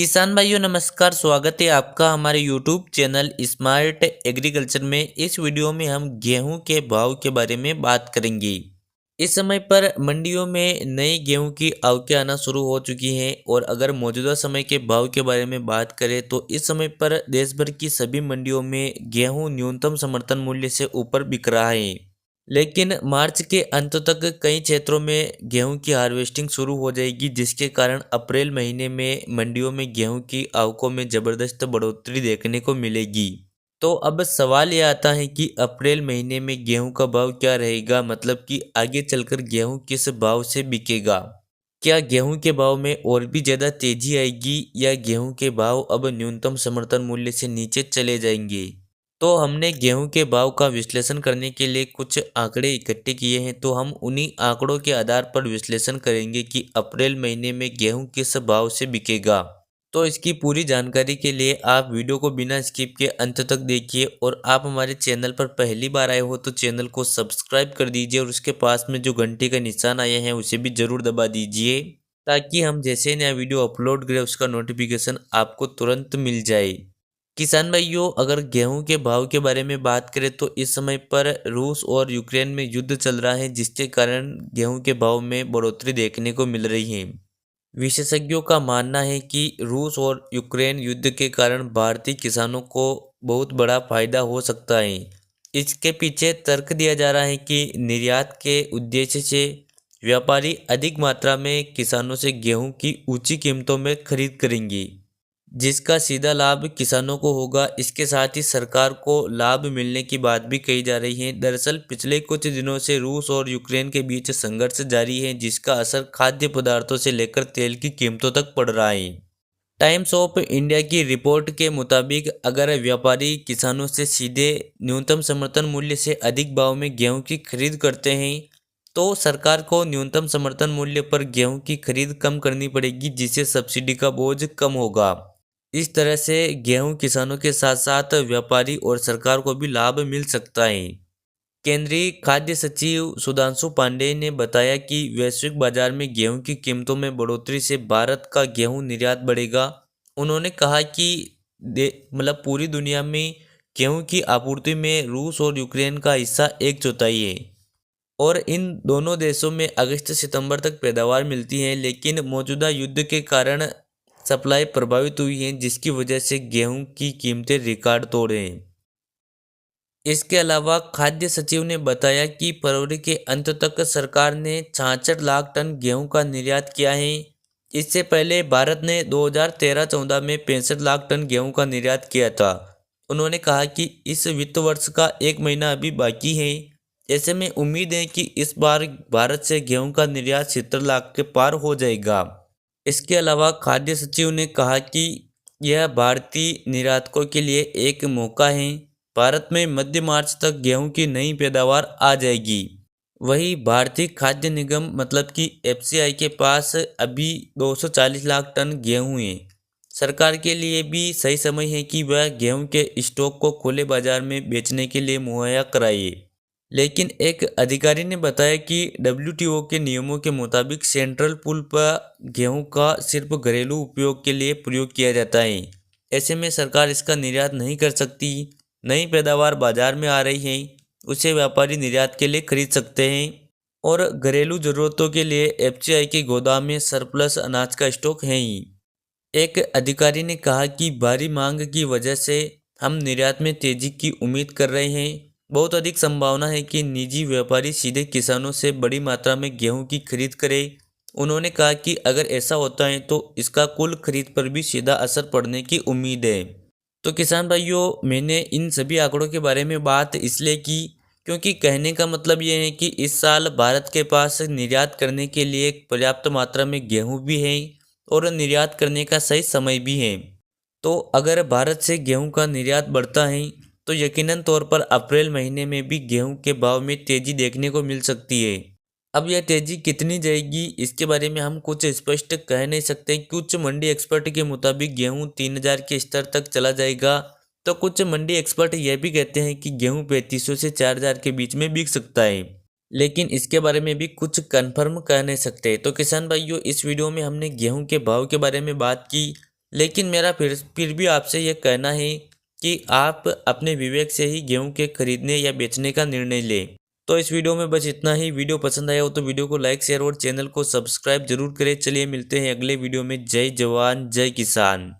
किसान भाइयों नमस्कार। स्वागत है आपका हमारे यूट्यूब चैनल स्मार्ट एग्रीकल्चर में। इस वीडियो में हम गेहूं के भाव के बारे में बात करेंगे। इस समय पर मंडियों में नई गेहूं की आवकें आना शुरू हो चुकी हैं और अगर मौजूदा समय के भाव के बारे में बात करें तो इस समय पर देश भर की सभी मंडियों में गेहूं न्यूनतम समर्थन मूल्य से ऊपर बिक रहा है। लेकिन मार्च के अंत तक कई क्षेत्रों में गेहूं की हार्वेस्टिंग शुरू हो जाएगी, जिसके कारण अप्रैल महीने में मंडियों में गेहूं की आवकों में ज़बरदस्त बढ़ोतरी देखने को मिलेगी। तो अब सवाल ये आता है कि अप्रैल महीने में गेहूं का भाव क्या रहेगा, मतलब कि आगे चलकर गेहूं किस भाव से बिकेगा। क्या गेहूं के भाव में और भी ज़्यादा तेजी आएगी या गेहूं के भाव अब न्यूनतम समर्थन मूल्य से नीचे चले जाएंगे। तो हमने गेहूं के भाव का विश्लेषण करने के लिए कुछ आंकड़े इकट्ठे किए हैं, तो हम उन्हीं आंकड़ों के आधार पर विश्लेषण करेंगे कि अप्रैल महीने में गेहूं किस भाव से बिकेगा। तो इसकी पूरी जानकारी के लिए आप वीडियो को बिना स्किप के अंत तक देखिए और आप हमारे चैनल पर पहली बार आए हो तो चैनल को सब्सक्राइब कर दीजिए और उसके पास में जो घंटी का निशान आया है उसे भी ज़रूर दबा दीजिए, ताकि हम जैसे नया वीडियो अपलोड करें उसका नोटिफिकेशन आपको तुरंत मिल जाए। किसान भाइयों, अगर गेहूं के भाव के बारे में बात करें तो इस समय पर रूस और यूक्रेन में युद्ध चल रहा है, जिसके कारण गेहूं के भाव में बढ़ोतरी देखने को मिल रही है। विशेषज्ञों का मानना है कि रूस और यूक्रेन युद्ध के कारण भारतीय किसानों को बहुत बड़ा फायदा हो सकता है। इसके पीछे तर्क दिया जा रहा है कि निर्यात के उद्देश्य से व्यापारी अधिक मात्रा में किसानों से गेहूं की ऊंची कीमतों में खरीद करेंगे, जिसका सीधा लाभ किसानों को होगा। इसके साथ ही सरकार को लाभ मिलने की बात भी कही जा रही है। दरअसल पिछले कुछ दिनों से रूस और यूक्रेन के बीच संघर्ष जारी है, जिसका असर खाद्य पदार्थों से लेकर तेल की कीमतों तक पड़ रहा है। टाइम्स ऑफ इंडिया की रिपोर्ट के मुताबिक अगर व्यापारी किसानों से सीधे न्यूनतम समर्थन मूल्य से अधिक भाव में गेहूं की खरीद करते हैं तो सरकार को न्यूनतम समर्थन मूल्य पर गेहूं की खरीद कम करनी पड़ेगी, जिससे सब्सिडी का बोझ कम होगा। इस तरह से गेहूं किसानों के साथ साथ व्यापारी और सरकार को भी लाभ मिल सकता है। केंद्रीय खाद्य सचिव सुधांशु पांडे ने बताया कि वैश्विक बाजार में गेहूं की कीमतों में बढ़ोतरी से भारत का गेहूं निर्यात बढ़ेगा। उन्होंने कहा कि पूरी दुनिया में गेहूं की आपूर्ति में रूस और यूक्रेन का हिस्सा 1/4 है और इन दोनों देशों में अगस्त सितंबर तक पैदावार मिलती है, लेकिन मौजूदा युद्ध के कारण सप्लाई प्रभावित हुई है, जिसकी वजह से गेहूं की कीमतें रिकॉर्ड तोड़ हैं। इसके अलावा खाद्य सचिव ने बताया कि फरवरी के अंत तक सरकार ने 66 लाख टन गेहूं का निर्यात किया है। इससे पहले भारत ने 2013-14 में 65 लाख टन गेहूं का निर्यात किया था। उन्होंने कहा कि इस वित्त वर्ष का एक महीना अभी बाकी है। ऐसे में उम्मीद है कि इस बार भारत से गेहूं का निर्यात 70 लाख के पार हो जाएगा। इसके अलावा खाद्य सचिव ने कहा कि यह भारतीय निर्यातकों के लिए एक मौका है। भारत में मध्य मार्च तक गेहूं की नई पैदावार आ जाएगी। वहीं भारतीय खाद्य निगम मतलब कि एफसीआई के पास अभी 240 लाख टन गेहूं है। सरकार के लिए भी सही समय है कि वह गेहूं के स्टॉक को खुले बाजार में बेचने के लिए मुहैया कराए। लेकिन एक अधिकारी ने बताया कि डब्ल्यूटीओ के नियमों के मुताबिक सेंट्रल पूल पर गेहूं का सिर्फ घरेलू उपयोग के लिए प्रयोग किया जाता है। ऐसे में सरकार इसका निर्यात नहीं कर सकती। नई पैदावार बाजार में आ रही है, उसे व्यापारी निर्यात के लिए खरीद सकते हैं और घरेलू ज़रूरतों के लिए एफसीआई के गोदाम में सरप्लस अनाज का स्टॉक है ही। एक अधिकारी ने कहा कि भारी मांग की वजह से हम निर्यात में तेजी की उम्मीद कर रहे हैं। बहुत अधिक संभावना है कि निजी व्यापारी सीधे किसानों से बड़ी मात्रा में गेहूं की खरीद करें। उन्होंने कहा कि अगर ऐसा होता है तो इसका कुल खरीद पर भी सीधा असर पड़ने की उम्मीद है। तो किसान भाइयों, मैंने इन सभी आंकड़ों के बारे में बात इसलिए की क्योंकि कहने का मतलब ये है कि इस साल भारत के पास निर्यात करने के लिए पर्याप्त मात्रा में गेहूं भी है और निर्यात करने का सही समय भी है। तो अगर भारत से गेहूं का निर्यात बढ़ता है तो यकीनन तौर पर अप्रैल महीने में भी गेहूं के भाव में तेजी देखने को मिल सकती है। अब यह तेजी कितनी जाएगी इसके बारे में हम कुछ स्पष्ट कह नहीं सकते। कुछ मंडी एक्सपर्ट के मुताबिक गेहूं 3000 के स्तर तक चला जाएगा, तो कुछ मंडी एक्सपर्ट यह भी कहते हैं कि गेहूं 3500 से 4000 के बीच में बिक सकता है, लेकिन इसके बारे में भी कुछ कंफर्म कह नहीं सकते। तो किसान भाइयों, इस वीडियो में हमने गेहूं के भाव के बारे में बात की। लेकिन मेरा फिर भी आपसे ये कहना है कि आप अपने विवेक से ही गेहूं के खरीदने या बेचने का निर्णय लें। तो इस वीडियो में बस इतना ही। वीडियो पसंद आया हो तो वीडियो को लाइक शेयर और चैनल को सब्सक्राइब जरूर करें। चलिए मिलते हैं अगले वीडियो में। जय जवान जय किसान।